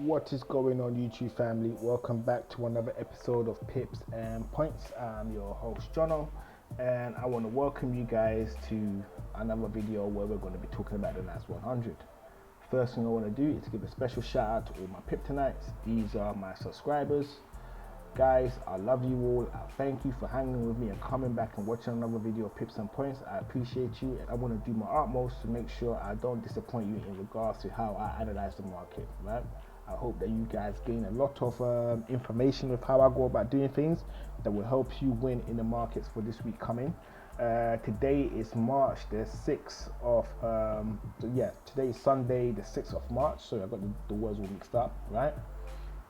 What is going on, YouTube family? Welcome back to another episode of Pips and Points. I'm your host Jono, and I want to welcome you guys to another video where we're going to be talking about the NAS100. First thing I want to do is give a special shout out to all my Piptonites. These are my subscribers. Guys, I love you all. I thank you for hanging with me and coming back and watching another video of Pips and Points. I appreciate you, and I want to do my utmost to make sure I don't disappoint you in regards to how I analyze the market, right? I hope that you guys gain a lot of information with how I go about doing things that will help you win in the markets for this week coming. Today is March the 6th of, today is Sunday the 6th of March. Sorry, I got the words all mixed up, right?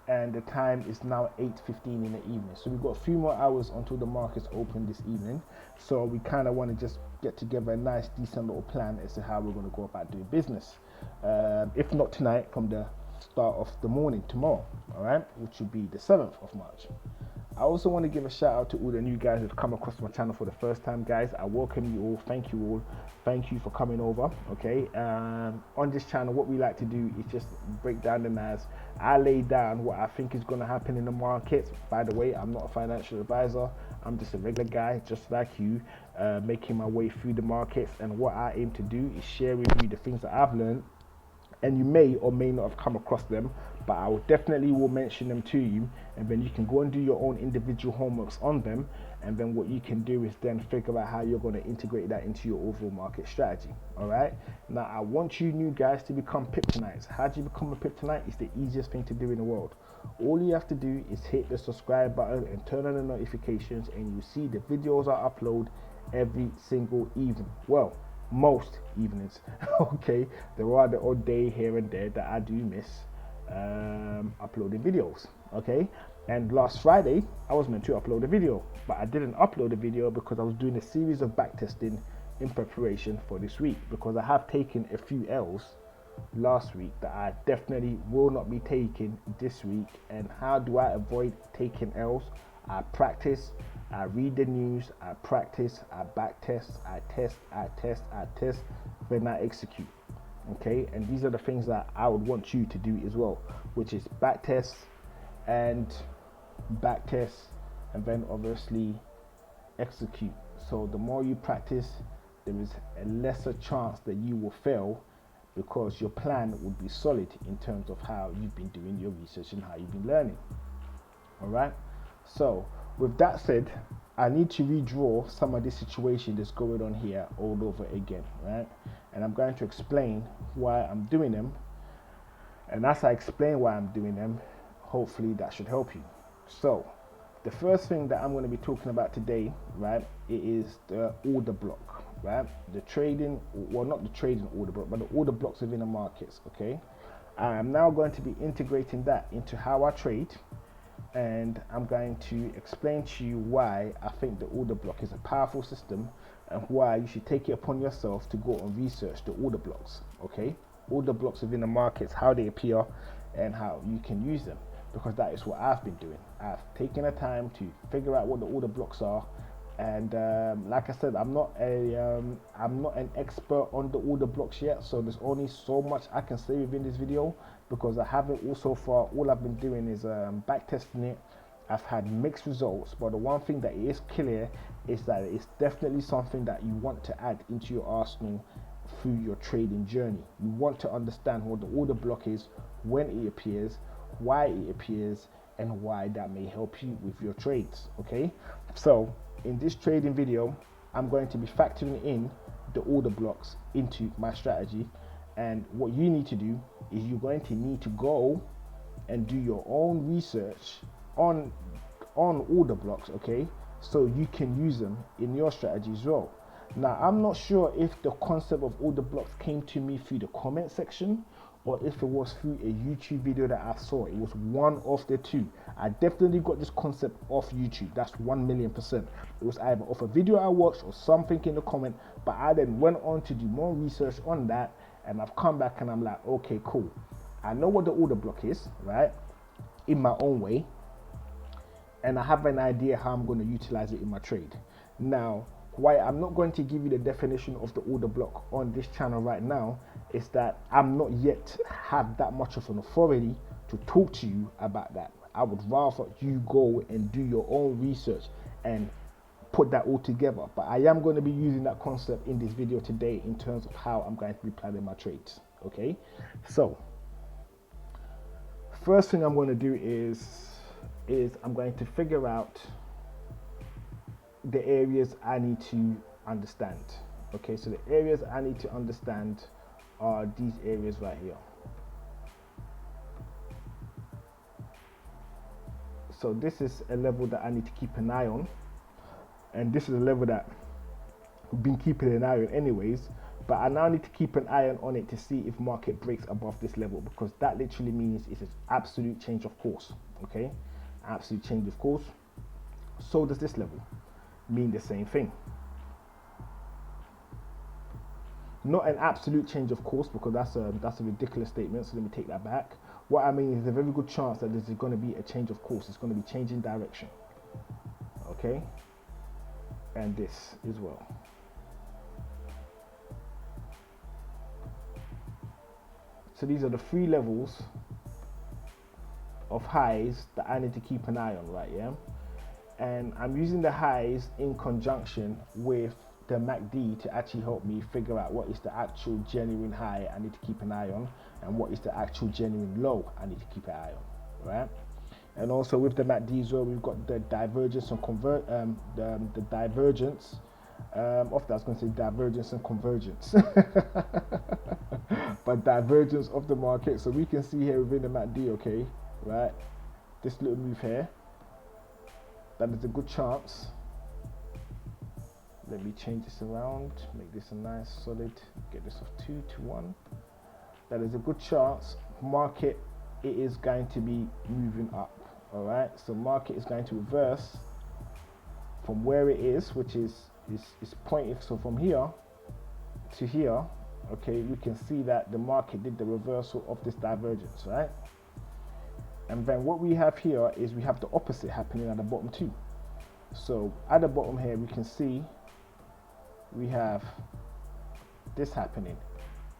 And the time is now 8:15 in the evening, so we've got a few more hours until the markets open this evening. So we kind of want to just get together a nice decent little plan as to how we're going to go about doing business, if not tonight, from the start of the morning tomorrow, all right, which will be the 7th of March. I also want to give a shout out to all the new guys who've come across my channel for the first time. Guys, I welcome you all. Thank you all. Thank you for coming over. Okay, on this channel, what we like to do is just break down the NAS. I lay down what I think is going to happen in the markets. By the way, I'm not a financial advisor. I'm just a regular guy, just like you, making my way through the markets. And what I aim to do is share with you the things that I've learned, and you may or may not have come across them, but I will definitely mention them to you, and then you can go and do your own individual homeworks on them, and then what you can do is then figure out how you're going to integrate that into your overall market strategy. All right, now I want you new guys to become Piptonites. How do you become a Piptonite? It's the easiest thing to do in the world. All you have to do is hit the subscribe button and turn on the notifications, and you see the videos I upload every single evening. Well, most evenings. Okay, there are the odd day here and there that I do miss uploading videos. Okay, and last Friday I was meant to upload a video, but I didn't upload a video because I was doing a series of backtesting in preparation for this week, because I have taken a few L's last week that I definitely will not be taking this week. And how do I avoid taking L's? I practice, I read the news, I practice, I backtest, I test, then I execute. Okay, and these are the things that I would want you to do as well, which is backtest and then obviously execute. So the more you practice, there is a lesser chance that you will fail, because your plan would be solid in terms of how you've been doing your research and how you've been learning. All right, so with that said, I need to redraw some of the situation that's going on here all over again, right? And I'm going to explain why I'm doing them. And as I explain why I'm doing them, hopefully that should help you. So the first thing that I'm going to be talking about today, right, it is the order block, right? The trading, well, not the trading order block, but the order blocks within the markets. Okay, I am now going to be integrating that into how I trade, and I'm going to explain to you why I think the order block is a powerful system, and why you should take it upon yourself to go and research the order blocks. Okay, order blocks within the markets, how they appear and how you can use them, because that is what I've been doing. I've taken the time to figure out what the order blocks are, and like I said, I'm not an expert on the order blocks yet, so there's only so much I can say within this video, because I haven't, so far all I've been doing is back testing it. I've had mixed results, but the one thing that is clear is that it's definitely something that you want to add into your arsenal through your trading journey. You want to understand what the order block is, when it appears, why it appears, and why that may help you with your trades. Okay, so in this trading video, I'm going to be factoring in the order blocks into my strategy. And what you need to do is you're going to need to go and do your own research on order blocks, okay, so you can use them in your strategy as well. Now, I'm not sure if the concept of order blocks came to me through the comment section, or if it was through a YouTube video that I saw. It was one of the two. I definitely got this concept off YouTube. That's 1,000,000%. It was either off a video I watched or something in the comment, but I then went on to do more research on that, and I've come back and I'm like, okay, cool. I know what the order block is, right, in my own way, and I have an idea how I'm going to utilize it in my trade. Now, why I'm not going to give you the definition of the order block on this channel right now is that I'm not yet have that much of an authority to talk to you about that. I would rather you go and do your own research and put that all together. But I am going to be using that concept in this video today in terms of how I'm going to be planning my trades. Okay, so first thing I'm going to do is I'm going to figure out the areas I need to understand. Okay, so the areas I need to understand are these areas right here. So this is a level that I need to keep an eye on, and this is a level that I've been keeping an eye on anyways, but I now need to keep an eye on it to see if market breaks above this level, because that literally means it's an absolute change of course. Okay, absolute change of course. So does this level mean the same thing? Not an absolute change of course, because that's a ridiculous statement, so let me take that back. What I mean is a very good chance that there's going to be a change of course. It's going to be changing direction. Okay, and this as well. So these are the three levels of highs that I need to keep an eye on, right? Yeah, and I'm using the highs in conjunction with the MACD to actually help me figure out what is the actual genuine high I need to keep an eye on, and what is the actual genuine low I need to keep an eye on, right? And also with the MACD as well, we've got the divergence and the divergence of that. I was going to say divergence and convergence, but divergence of the market. So we can see here within the MACD, okay, right, this little move here, that is a good chance. Let me change this around, make this a nice solid, get this off 2 to 1. That is a good chance market, it is going to be moving up. All right, so market is going to reverse from where it is, which is pointing. So from here to here, okay, we can see that the market did the reversal of this divergence, right? And then what we have here is we have the opposite happening at the bottom too. So at the bottom here, we can see we have this happening,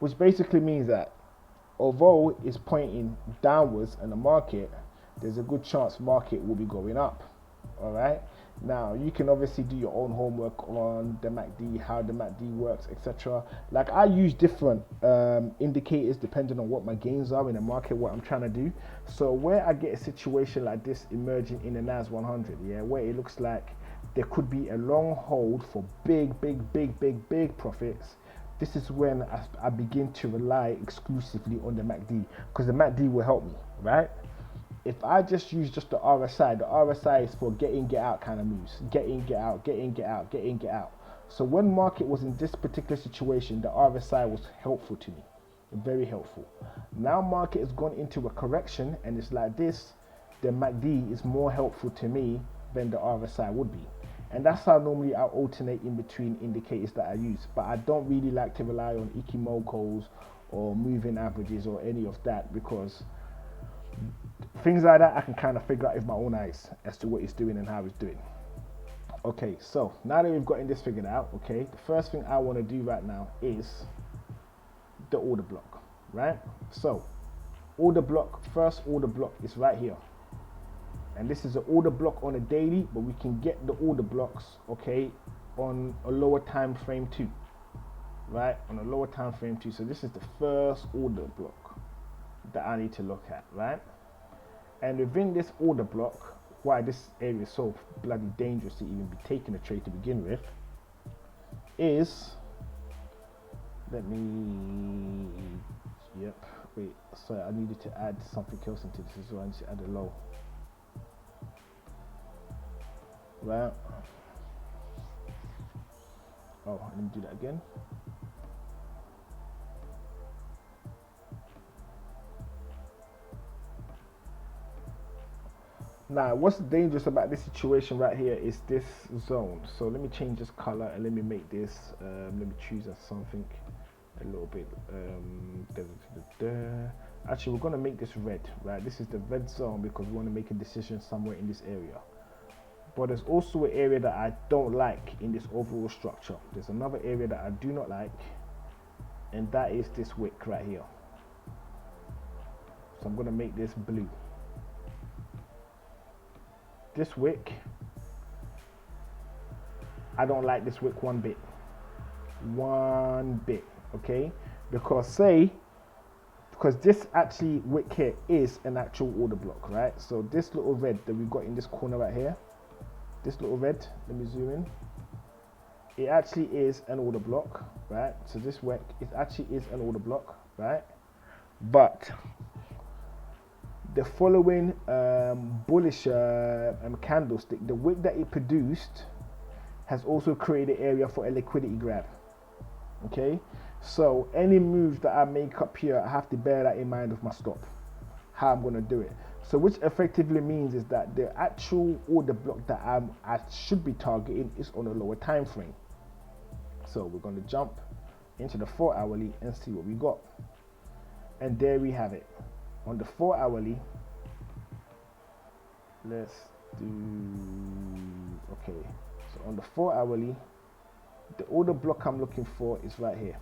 which basically means that although it's pointing downwards in the market, there's a good chance market will be going up. All right, now you can obviously do your own homework on the MACD, how the MACD works, etc. Like I use different indicators depending on what my gains are in the market, what I'm trying to do. So where I get a situation like this emerging in the NAS100, yeah, where it looks like there could be a long hold for big profits, this is when I begin to rely exclusively on the MACD, because the MACD will help me, right? If I just use just the RSI is for get in, get out kind of moves. Get in, get out, get in, get out, get in, get out. So when market was in this particular situation, the RSI was helpful to me, very helpful. Now market has gone into a correction and it's like this, the MACD is more helpful to me than the RSI would be. And that's how normally I alternate in between indicators that I use. But I don't really like to rely on Ikimokos or moving averages or any of that, because things like that I can kind of figure out with my own eyes as to what it's doing and how it's doing. Okay, so now that we've gotten this figured out, okay, the first thing I want to do right now is the order block, right? So order block, first order block is right here. And this is an order block on a daily, but we can get the order blocks, okay, on a lower time frame too, right? On a lower time frame too. So this is the first order block that I need to look at, right? And within this order block, why this area is so bloody dangerous to even be taking a trade to begin with is, let me, yep, wait, sorry, I needed to add something else into this as well. I need to add a low. Right. Oh, let me do that again. Now, what's dangerous about this situation right here is this zone. So let me change this color and let me make this, let me choose as something a little bit, actually we're going to make this red, right? This is the red zone because we want to make a decision somewhere in this area. But there's also an area that I don't like in this overall structure. There's another area that I do not like, and that is this wick right here. So I'm going to make this blue. This wick, I don't like this wick one bit, okay? Because this actually wick here is an actual order block, right? So this little red that we got in this corner right here, this little red, let me zoom in, it actually is an order block, right? So this wick, it actually is an order block, right? But the following bullish candlestick, the wick that it produced has also created area for a liquidity grab. Okay, so any move that I make up here, I have to bear that in mind with my stop, how I'm going to do it. So which effectively means is that the actual order block that I should be targeting is on a lower time frame. So we're going to jump into the 4 hourly and see what we got. And there we have it. On the 4 hourly, let's do, okay, so on the 4 hourly, the order block I'm looking for is right here.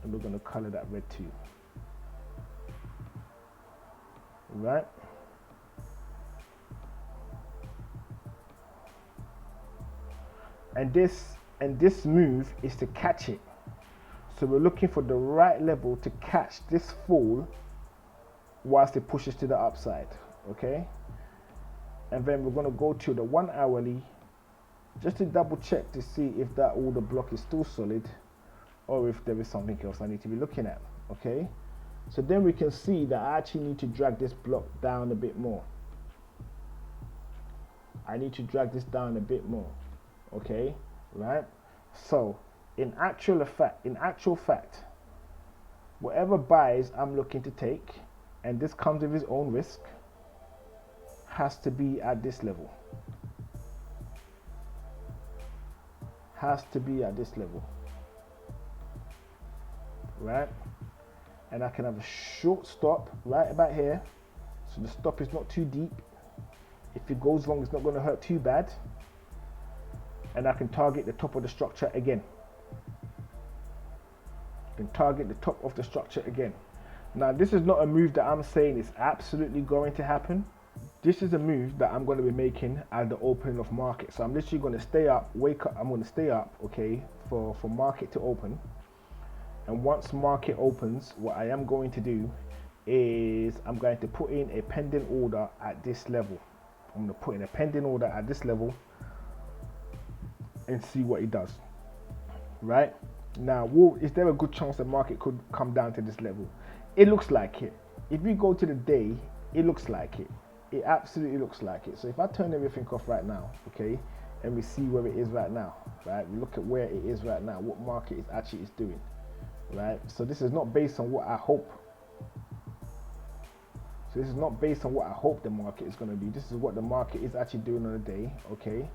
And we're going to color that red too. Right? And this move is to catch it. So we're looking for the right level to catch this fall whilst it pushes to the upside, okay? And then we're going to go to the 1 hourly just to double check to see if that order block is still solid or if there is something else I need to be looking at, okay? So then we can see that I actually need to drag this block down a bit more. I need to drag this down a bit more, okay, right? So in actual fact, whatever buys I'm looking to take, and this comes with its own risk, has to be at this level. Has to be at this level, right? And I can have a short stop right about here, so the stop is not too deep. If it goes wrong, it's not going to hurt too bad. And I can target the top of the structure again. Can target the top of the structure again. Now this is not a move that I'm saying is absolutely going to happen. This is a move that I'm going to be making at the opening of market. So I'm literally going to stay up, wake up, I'm going to stay up, okay, for market to open. And once market opens, what I am going to do is I'm going to put in a pending order at this level. I'm going to put in a pending order at this level and see what it does, right? Now, is there a good chance the market could come down to this level? It looks like it. If we go to the day, it looks like it. It absolutely looks like it. So if I turn everything off right now, okay, and we see where it is right now, right? We look at where it is right now, what market is doing, right? So this is not based on what I hope. So this is not based on what I hope the market is going to be. This is what the market is actually doing on a day, okay?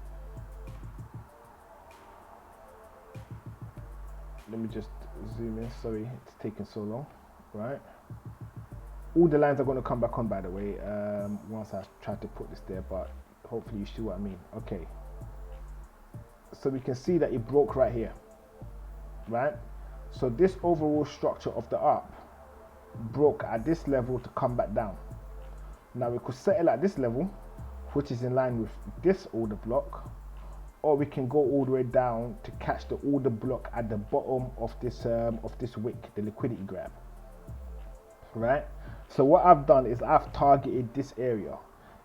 Let me just zoom in, sorry, it's taking so long, right? All the lines are going to come back on, by the way, once I try to put this there, but hopefully you see what I mean. Okay, so we can see that it broke right here, right? So this overall structure of the up broke at this level to come back down. Now we could settle at this level, which is in line with this order block, or we can go all the way down to catch the order block at the bottom of this wick, the liquidity grab, right? So what I've done is I've targeted this area.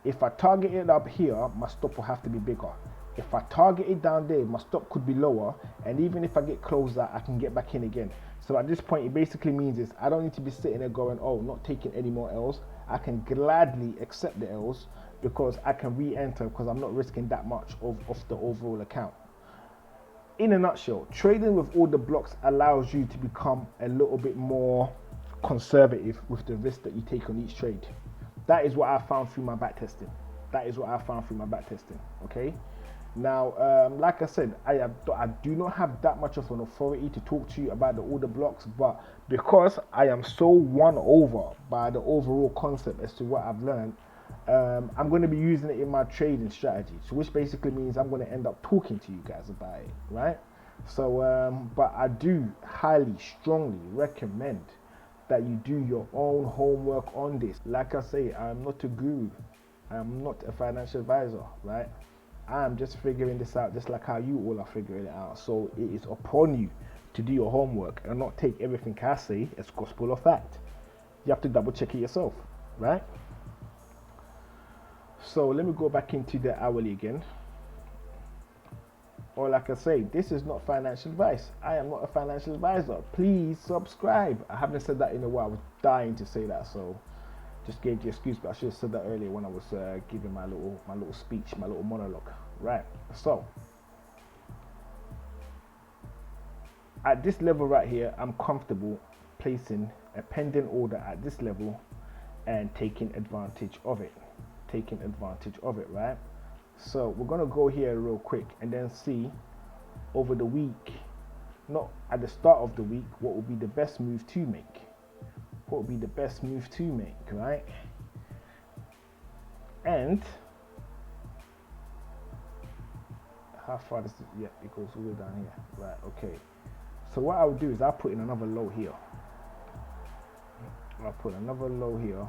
If I target it up here, my stop will have to be bigger. If I target it down there, my stop could be lower, and even if I get closer, I can get back in again. So at this point, it basically means is I don't need to be sitting there going, oh, not taking any more L's. I can gladly accept the L's because I can re-enter because I'm not risking that much of the overall account. In a nutshell, trading with order blocks allows you to become a little bit more conservative with the risk that you take on each trade. That is what I found through my back testing. Okay. Now, like I said, I do not have that much of an authority to talk to you about the order blocks, but because I am so won over by the overall concept as to what I've learned, I'm going to be using it in my trading strategy, so which basically means I'm going to end up talking to you guys about it, right? So, but I do highly, strongly recommend that you do your own homework on this. Like I say, I'm not a guru. I'm not a financial advisor, right? I'm just figuring this out just like how you all are figuring it out. So it is upon you to do your homework and not take everything I say as gospel or fact. You have to double check it yourself, right? So let me go back into the hourly again. Or like I say, this is not financial advice. I am not a financial advisor. Please subscribe. I haven't said that in a while. I was dying to say that, so just gave the excuse, but I should have said that earlier when I was giving my little speech, my little monologue. Right. So at this level right here, I'm comfortable placing a pending order at this level and taking advantage of it. Right? So we're gonna go here real quick and then see over the week, not at the start of the week, what will be the best move to make. Right? And how far does it? Yeah, it goes all the way down here. Right? Okay. So what I'll do is I'll put in another low here. I'll put another low here.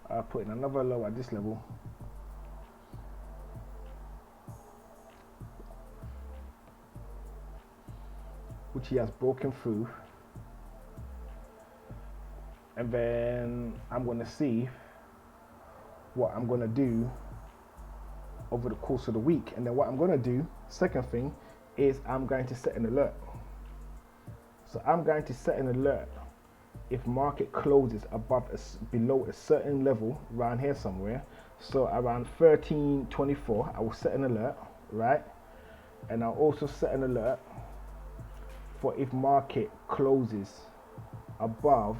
I'll put in another low at this level. Which he has broken through. And then I'm going to see what I'm going to do over the course of the week. And then what I'm going to do, second thing, is I'm going to set an alert. So I'm going to set an alert if market closes below a certain level around here somewhere. So around 13.24, I will set an alert, right? And I'll also set an alert for if market closes above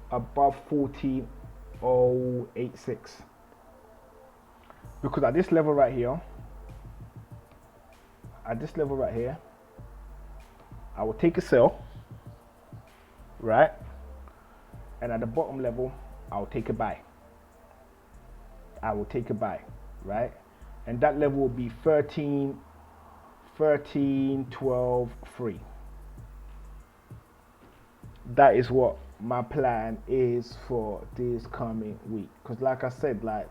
14.086. Because at this level right here, I will take a sell, right? And at the bottom level, I'll take a buy. Right? And that level will be 13.12.3. That is what my plan is for this coming week. Because like I said, like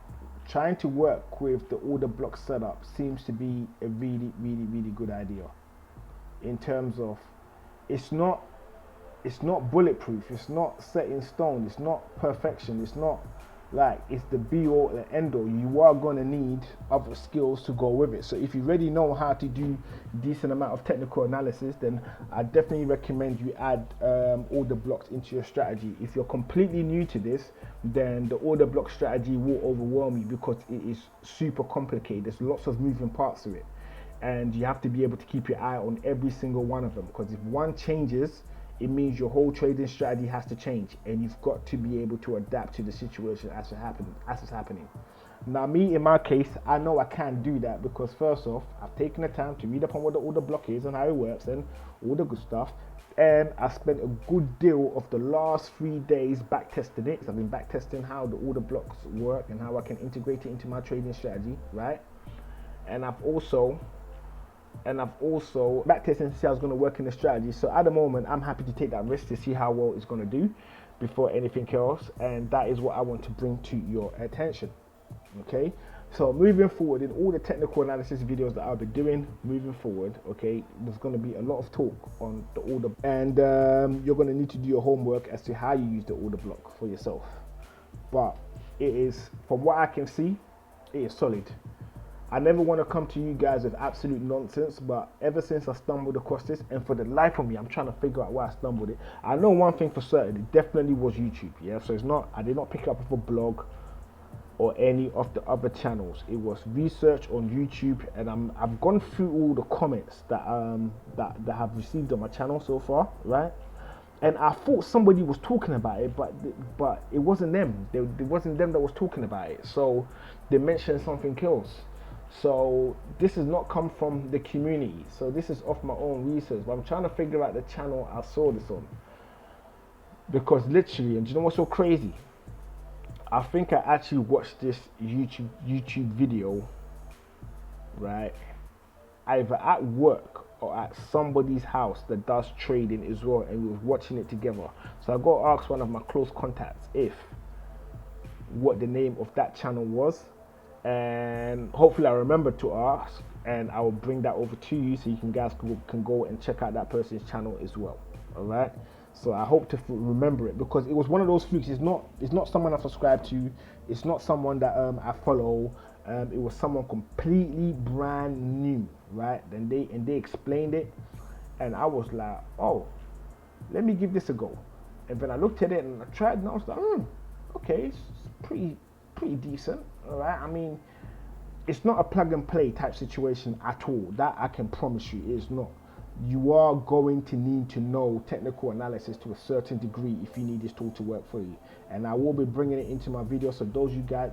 trying to work with the order block setup seems to be a really good idea. In terms of, it's not bulletproof, it's not set in stone, it's not perfection, it's not like it's the be all and end all. You are going to need other skills to go with it. So if you already know how to do decent amount of technical analysis, then I definitely recommend you add order blocks into your strategy. If you're completely new to this, then the order block strategy will overwhelm you because it is super complicated. There's lots of moving parts to it, and you have to be able to keep your eye on every single one of them, because if one changes, it means your whole trading strategy has to change, and you've got to be able to adapt to the situation as it's happening. Now, me, in my case, I know I can't do that because first off, I've taken the time to read up on what the order block is and how it works and all the good stuff. And I spent a good deal of the last 3 days back testing it. I've been back testing how the order blocks work and how I can integrate it into my trading strategy, right? And I've also backtesting to see how it's going to work in the strategy. So at the moment, I'm happy to take that risk to see how well it's going to do before anything else. And that is what I want to bring to your attention. Okay, so moving forward in all the technical analysis videos that I'll be doing moving forward, okay, there's going to be a lot of talk on the order, and you're going to need to do your homework as to how you use the order block for yourself. But it is, from what I can see, it is solid. I never want to come to you guys with absolute nonsense, but ever since I stumbled across this, and for the life of me, I'm trying to figure out why I stumbled it. I know one thing for certain, it definitely was YouTube, yeah? So it's not, I did not pick it up off a blog or any of the other channels. It was research on YouTube, and I've gone through all the comments that have received on my channel so far, right? And I thought somebody was talking about it, but it wasn't them. It wasn't them that was talking about it. So they mentioned something else. So this has not come from the community. So this is off my own research. But I'm trying to figure out the channel I saw this on. Because literally, and do you know what's so crazy? I think I actually watched this YouTube video, right? Either at work or at somebody's house that does trading as well, and we was watching it together. So I got to ask one of my close contacts what the name of that channel was, and hopefully I remember to ask, and I will bring that over to you so you guys can go and check out that person's channel as well. All right. So I hope to remember it, because it was one of those flukes. It's not someone I subscribe to. It's not someone that I follow. It was someone completely brand new, right? Then they explained it, and I was like, oh, let me give this a go. And then I looked at it and I tried, and I was like, okay, it's pretty decent. All right. I mean, it's not a plug and play type situation at all. That I can promise you, it's not. You are going to need to know technical analysis to a certain degree if you need this tool to work for you. And I will be bringing it into my video, so those of you guys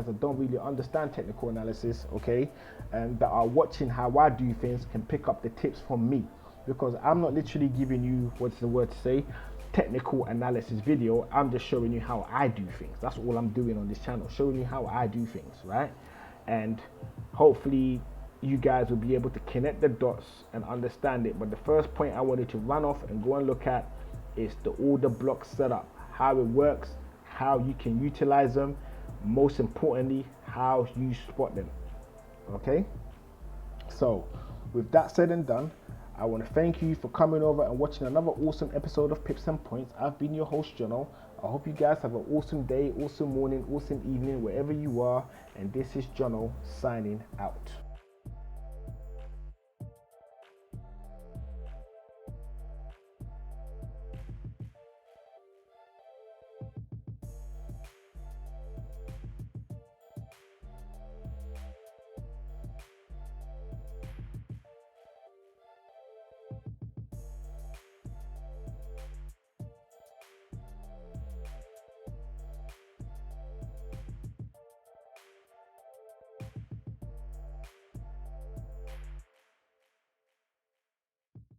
that don't really understand technical analysis, okay, and that are watching how I do things, can pick up the tips from me, because I'm not literally giving you, what's the word to say, technical analysis video. I'm just showing you how I do things. That's all I'm doing on this channel, showing you how I do things, right? And hopefully you guys will be able to connect the dots and understand it. But the first point I wanted to run off and go and look at is the order block setup, how it works, how you can utilize them, most importantly, how you spot them. Okay, so with that said and done, I want to thank you for coming over and watching another awesome episode of Pips and Points. I've been your host, Jono. I hope you guys have an awesome day, awesome morning, awesome evening, wherever you are. And this is Jono signing out.